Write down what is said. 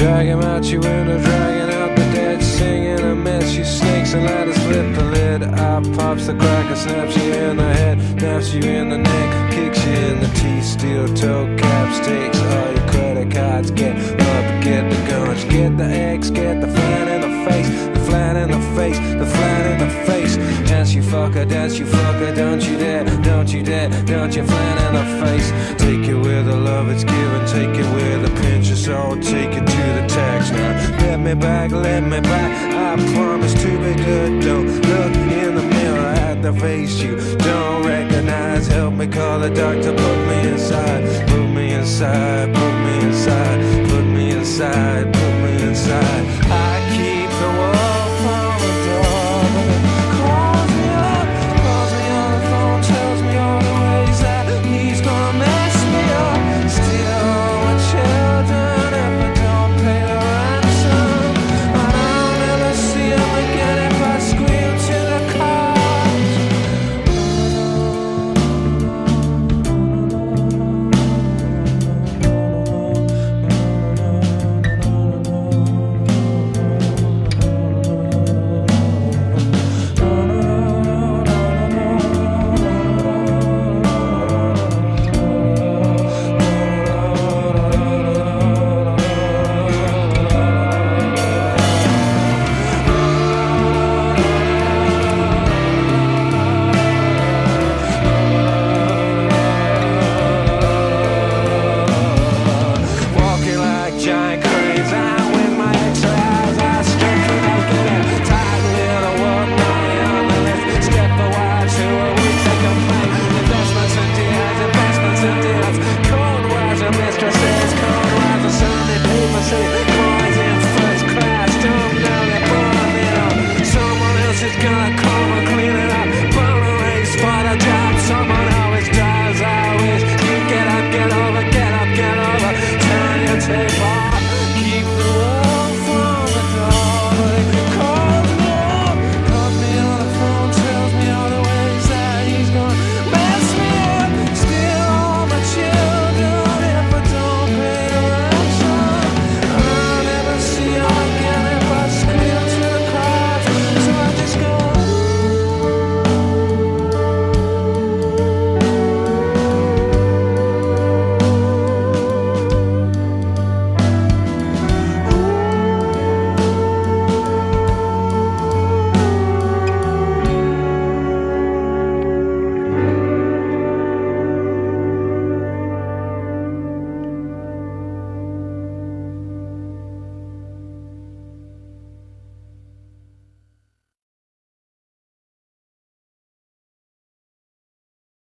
Drag him out your window, dragging out the dead, singing a mess. You snakes and ladders flip the lid. Eye pops the cracker, snaps you in the head, snaps you in the neck, kicks you in the teeth. Steel toe caps, takes all your credit cards. Get up, get the guns, get the eggs, get the flat in the face, the flat in the face, the flat in the face. Dance you fucker, don't you dare, don't you dare, don't you flat in the face. Take it where the love is given, take it where the pinch is all, take it to the tax now. Let me back, I promise to be good. Don't look in the mirror at the face you don't recognize. Help me call a doctor, put me inside, put me inside,